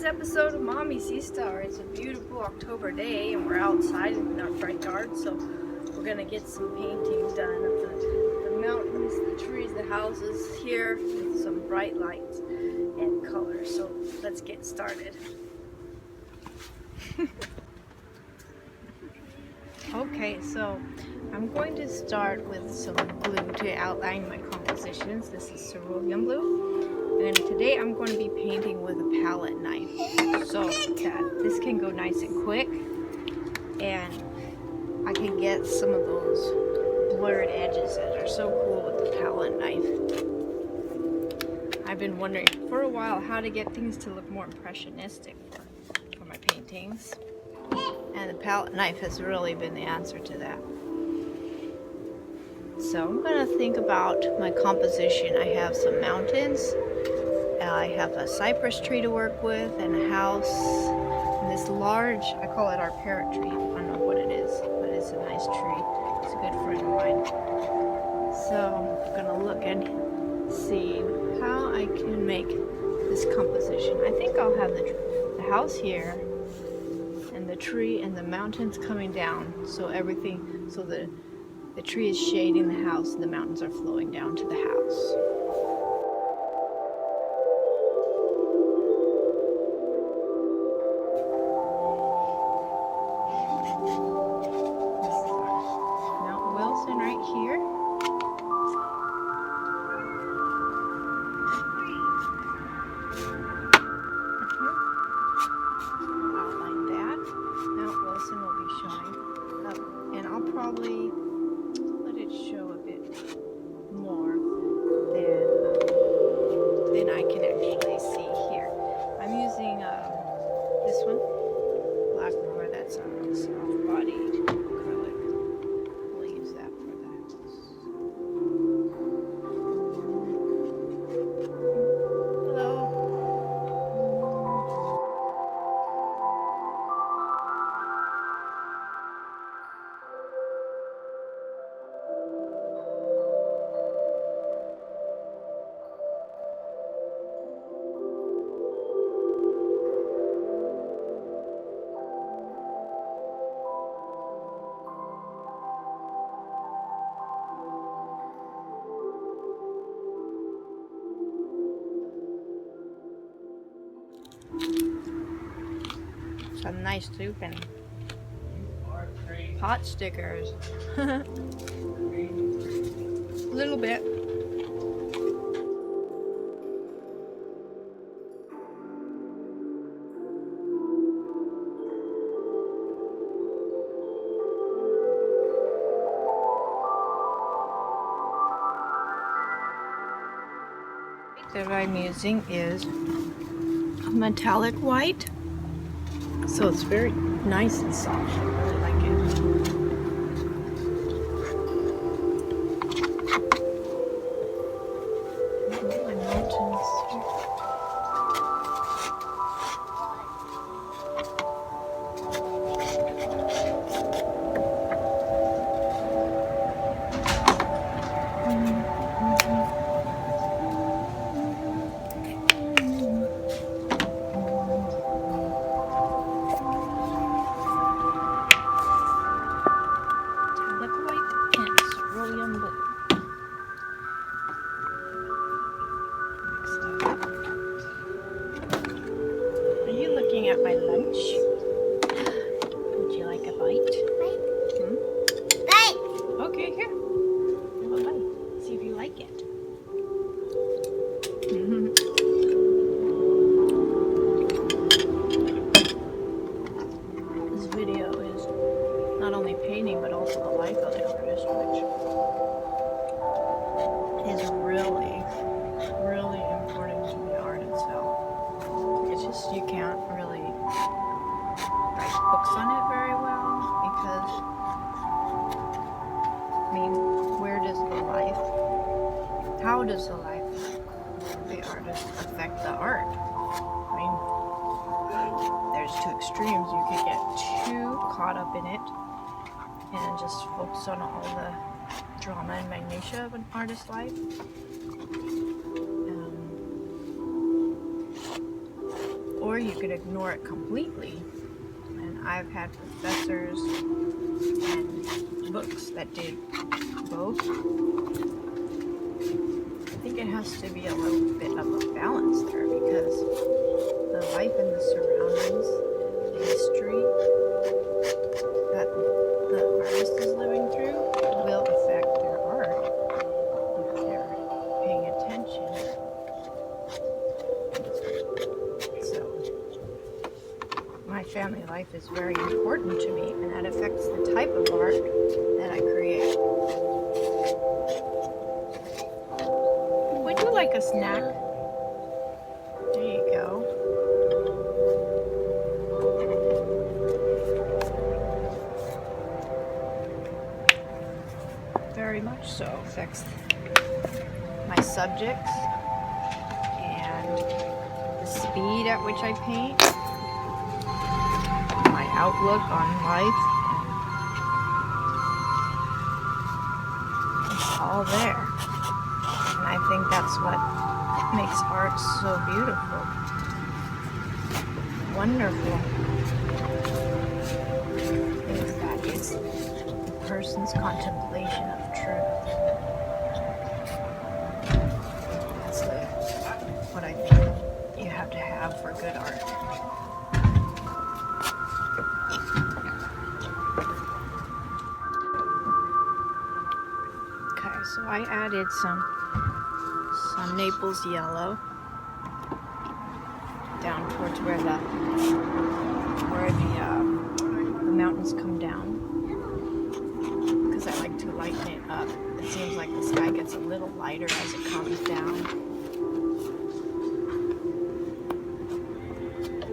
episode of Mommy Sea Star. It's a beautiful October day and we're outside in our front yard, so we're gonna get some painting done of the mountains, the trees, the houses here with some bright lights and colors. So let's get started. Okay, so I'm going to start with some blue to outline my compositions. This is cerulean blue, and today I'm going to be painting with a palette knife so that this can go nice and quick and I can get some of those blurred edges that are so cool with the palette knife. I've been wondering for a while how to get things to look more impressionistic for my paintings. And the palette knife has really been the answer to that. So I'm going to think about my composition. I have some mountains, I have a cypress tree to work with, and a house, and this large, I call it our parrot tree. I don't know what it is, but it's a nice tree. It's a good friend of mine. So I'm going to look and see how I can make this composition. I think I'll have the house here, and the tree and the mountains coming down, so everything, so the tree is shading the house and the mountains are flowing down to the house. This is our Mount Wilson right here. Will be showing up, and I'll probably let it show a bit more than I can actually see here. I'm using this one, black marker. That's a soft body acrylic. We'll use that for the house. Hello. Some nice looking pot stickers. A little bit. That I'm using is a metallic white. So it's very nice and soft. I really like it. My mountains. At my lunch. Would you like a bite? Bite. Hmm? Bite. Okay, here. Have a bite. See if you like it. This video is not only painting but also the life of the artist, which is really, really important to the art itself. It's just you can't really write books on it very well because, I mean, where does the life, how does the life of the artist affect the art? I mean, there's two extremes. You could get too caught up in it and just focus on all the drama and minutia of an artist's life. or you could ignore it completely. And I've had professors and books that did both. I think it has to be a little bit of a balance there, because the life and the surroundings, the history that the artist is living through will affect their art if they're paying attention. So my family life is very important to me, and that affects the type of art that I create. Would you like a snack? There you go. Very much so affects my subjects and the speed at which I paint, my outlook on life, and it's all there. And I think that's what makes art so beautiful, wonderful, is that it's a person's contemplation of truth. That's what I think you have to have for good art. Okay, so I added some Naples yellow down towards where the mountains come down, because I like to lighten it up. It seems like the sky gets a little lighter as it comes down.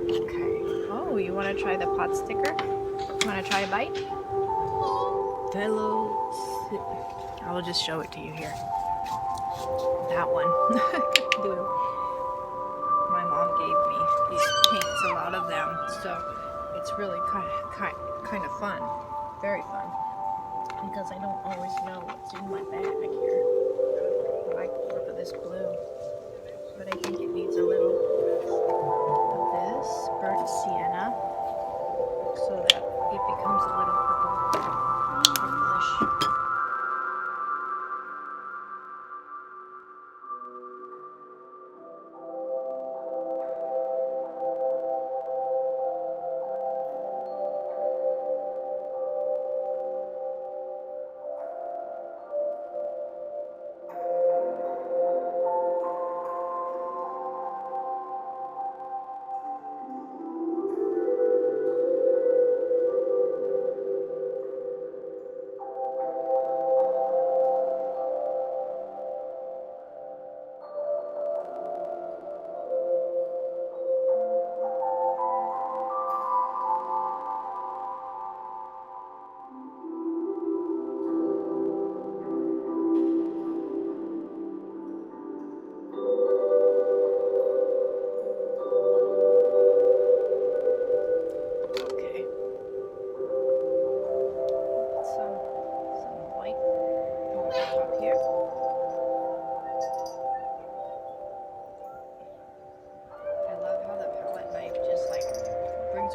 Okay. Oh, you want to try the pot sticker? You want to try a bite? Hello. I will just show it to you here. That one. My mom gave me these paints, a lot of them, so it's really kind of fun, very fun, because I don't always know what's in my bag here. I like the look of this blue, but I think it needs a little of this burnt sienna so that it becomes a little purplish.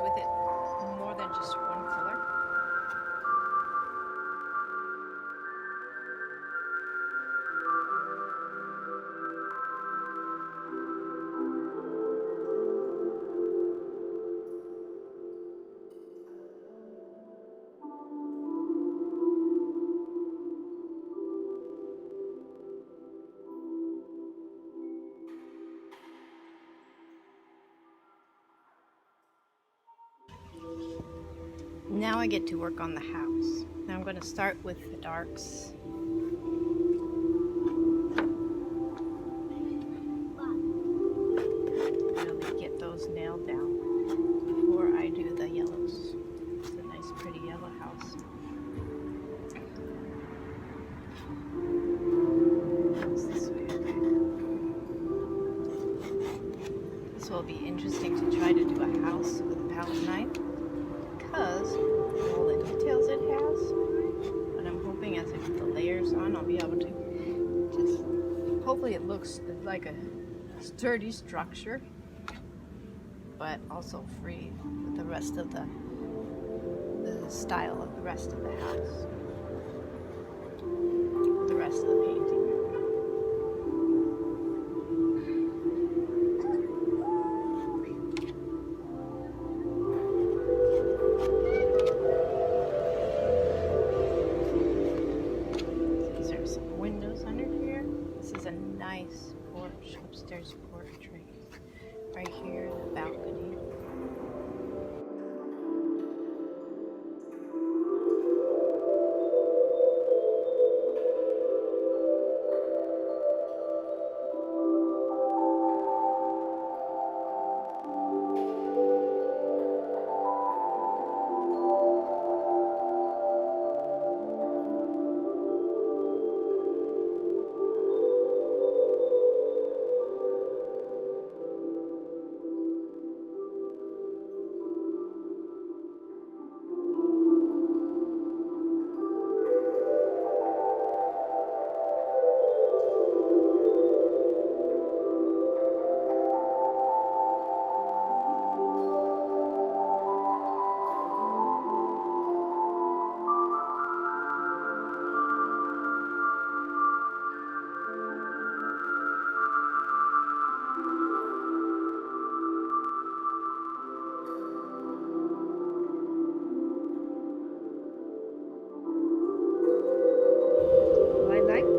With it more than just one color. Now I get to work on the house. Now I'm going to start with the darks. Really get those nailed down before I do the yellows. It's a nice pretty yellow house. It's this way, okay. This will be interesting to try to do a house with a palette knife, because all the details it has, but I'm hoping as I put the layers on, I'll be able to just, hopefully it looks like a sturdy structure. but also free with the rest of the style of the rest of the house, the rest of the painting. There's some windows under here. This is a nice porch, upstairs porch right here, the balcony.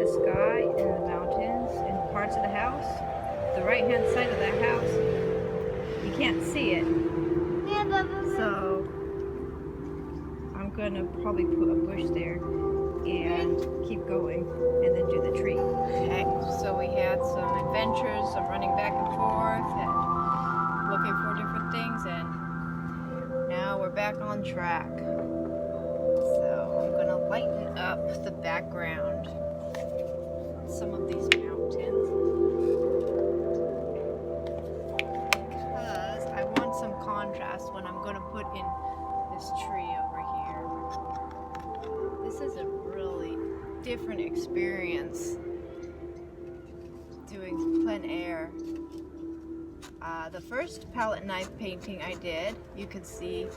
Sky and the mountains and parts of the house. The right hand side of the house, you can't see it. So I'm gonna probably put a bush there and keep going and then do the tree. Okay, so we had some adventures, some running back and forth and looking for different things, and now we're back on track. So I'm gonna lighten up the background. Some of these mountains because I want some contrast when I'm going to put in this tree over here. This is a really different experience doing plein air. The first palette knife painting I did, you can see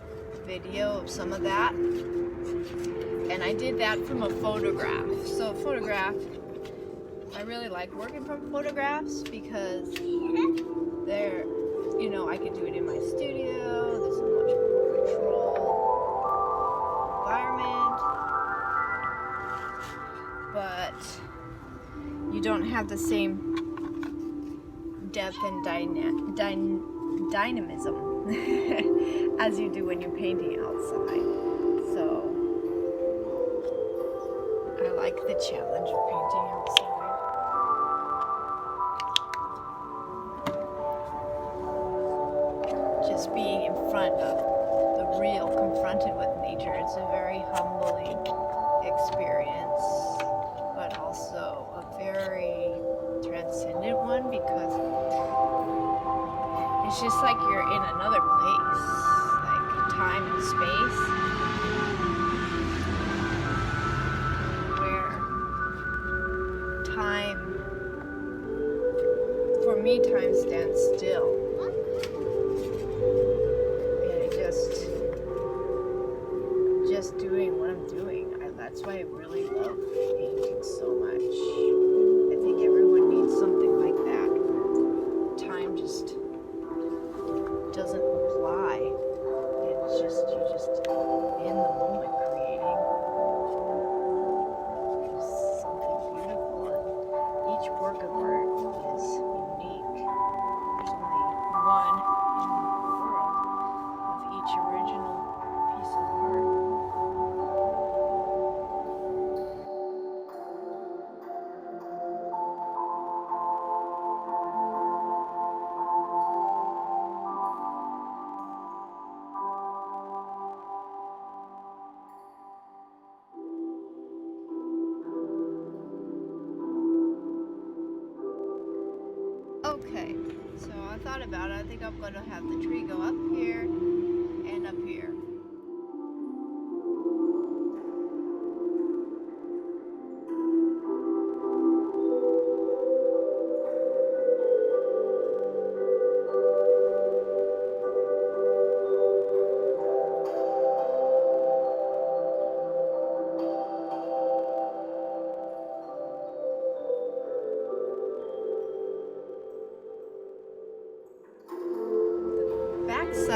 video of some of that, and I did that from a photograph. So photograph, I really like working from photographs because they're, you know, I can do it in my studio. There's a much more controlled environment, but you don't have the same depth and dynamism as you do when you're painting outside. So I like the challenge of painting outside. Just being in front of the real, confronted with nature, it's a very humbling experience, but also a very transcendent one because it's just like you're in another place, like time and space, where time, for me, time stands still. Just doing what I'm doing. That's why I really love painting so much. I think everyone needs something like that where time just doesn't apply. It's just, you're just in the moment creating. There's something beautiful, and each work of art is unique. There's only one in the world of each original piece of art. Okay, so I thought about it. I think I'm going to have the tree go up here and up here.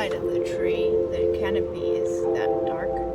side of the tree, the canopy is that dark.